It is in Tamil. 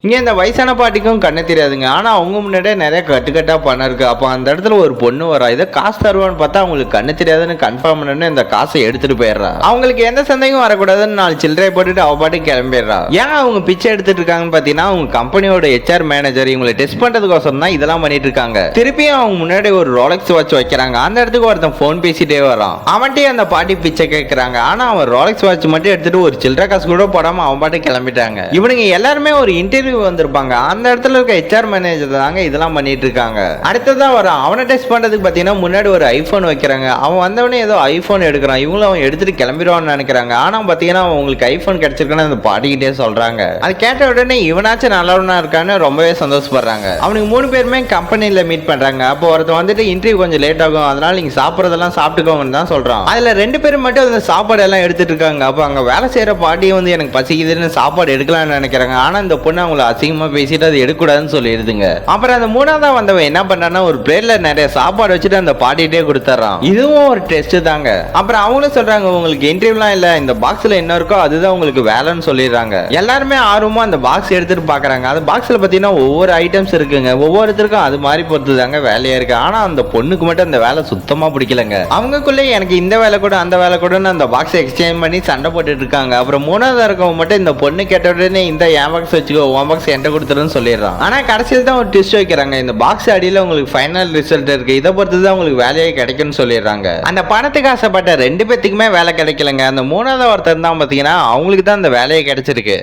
இங்க இந்த வயசான பாட்டிக்கும் கண்ணு தெரியாதுங்க. ஆனா அவங்க முன்னாடியே நிறைய கட்டுக்கட்டா பணம் இருக்கு. அப்போ அந்த இடத்துல ஒரு பொண்ணு வரா. இதை காசு தருவான்னு பார்த்தா அவங்களுக்கு கண்ணு தெரியாதுன்னு கன்ஃபார்ம் பண்ணு இந்த காசை எடுத்துட்டு போயிடுறா. அவங்களுக்கு எந்த சந்தேகம் வரக்கூடாதுன்னு 4 சில்லறையை போட்டுட்டு அவ பாட்டுக்கு கிளம்பிடுறா. ஏன் அவங்க பிச்சை எடுத்துட்டு இருக்காங்கன்னு பாத்தீங்கன்னா அவங்க கம்பெனியோட HR மேனேஜர் இவங்களை டெஸ்ட் பண்றதுக்கோசரம் தான் இதெல்லாம் பண்ணிட்டு இருக்காங்க. திருப்பியும் அவங்க முன்னாடி ஒரு ரோலக்ஸ் வாட்ச் வைக்கிறாங்க. அந்த இடத்துக்கு ஒருத்தன் போன் பேசிட்டே வரான். அவன்கிட்டயே அந்த பாட்டி பிச்சை கேட்கறாங்க. ஆனா அவன் ரோலக்ஸ் வாட்ச் மட்டும் எடுத்துட்டு ஒரு சில்லறை காசு கூட போடாம அவன் பாட்டு கிளம்பிட்டாங்க. இவனுங்க எல்லாருமே ஒரு இன்டர்வியூ வந்திருப்பாங்க. அந்த இடத்துல இருக்க HR மேனேஜர் தாங்க இதெல்லாம் பண்ணிட்டு இருக்காங்க. அடுத்ததான் வரான். அவனை டெஸ்ட் பண்றதுக்கு பாத்தீங்கன்னா முன்னாடி ஒரு ஐபோன் வைக்கிறாங்க. அவன் வந்தவனே ஏதோ ஐபோன் எடுக்கிறான். இவங்களும் அவன் எடுத்துட்டு கிளம்பிடுவான்னு நினைக்கிறாங்க. ஆனா பாத்தீங்கன்னா உங்களுக்கு ஐபோன் கிடைச்சிருக்குன்னு அந்த பாட்டிக்கிட்டே சொல்றாங்க. அது கேட்ட உடனே இவனாச்சும் நல்லவனா இருக்கான்னு ரொம்பவே சந்தோஷப்படுறாங்க. அவனுக்கு 3 பேருமே கம்பெனில மீட் பண்றாங்க. அப்போ ஒருத்தன் வந்துட்டு இன்டர்வியூ கொஞ்சம் லேட் ஆகும், அதனால நீங்க சாப்பிடறதெல்லாம் சாப்பிட்டுக்கோங்கன்னு தான் சொல்றான். அதுல 2 பேரும் மட்டும் அந்த சாப்பாடு எல்லாம் எடுத்துட்டு இருக்காங்க. அப்போ அங்க வேலை செய்யற பாட்டி வந்து எனக்கு பசிக்குதுன்னு சாப்பாடு எடுக்கலாம்னு நினைக்கிறாங்க. ஆனா இந்த பொண்ணு அவங்களை அசிங்கமா பேசிட்டு அது எடுக்கூடாதுன்னு சொல்லிடுதுங்க. அப்புறம் அந்த 3ஆவதா வந்தவன் என்ன பண்றான்னா ஒரு பிளேட்ல நிறைய சாப்பாடு வச்சுட்டு அந்த பாட்டிட்டே கொடுத்துறான். இதுவும் ஒரு டெஸ்ட் தாங்க. அப்புறம் அவங்களும் சொல்றாங்க உங்களுக்கு இன்டர்வியூலாம் இல்ல, இந்த பாக்ஸ்ல என்ன இருக்கோ அதுதான் உங்களுக்கு வேலைன்னு சொல்லிடுறாங்க. எல்லாருமே ஆர்வமா அந்த பாக்ஸ் எடுத்துட்டு பாக்குறாங்க. அந்த பாக்ஸ்ல பாத்தீங்கன்னா ஒவ்வொரு ஐட்டம்ஸ் இருக்குங்க. ஒவ்வொருத்தருக்கும் அது மாதிரி பொறுத்து தாங்க வேலையா இருக்கு. ஆனா அந்த பொண்ணுக்கு மட்டும் அந்த வேலை சுத்தமா பிடிக்கலங்க. அவங்களுக்குள்ளே எனக்கு இந்த வேலை கூட அந்த வேலை கூட அந்த பாக்ஸ் எக்ஸ்சேஞ்ச் பண்ணி சண்டை போட்டுட்டு இருக்காங்க. அப்புறம் 3ஆவதா இருக்கவங்க மட்டும் இந்த பொண்ணு கேட்ட உடனே இந்த என் பாக்ஸ் வச்சுக்கோ உன் பாக்ஸ் என்கிட்ட கொடுத்துருன்னு சொல்லிடுறான். ஆனா கடைசியில் தான் ஒரு ட்விஸ்ட் வைக்கிறாங்க. இந்த பாக்ஸ் அடியில் உங்களுக்கு ஃபைனல் ரிசல்ட் இருக்கு, இதை பொறுத்து தான் உங்களுக்கு வேலையே கிடைக்கும்னு சொல்லிடுறாங்க. அந்த பணத்துக்கு ஆசைப்பட்ட 2 பேத்துக்குமே வேலை கிடைக்கலங்க. அந்த 3ஆவது ஒருத்தர் தான் பாத்தீங்கன்னா அவங்களுக்கு தான் அந்த வேலையே கிடைச்சிருக்கு.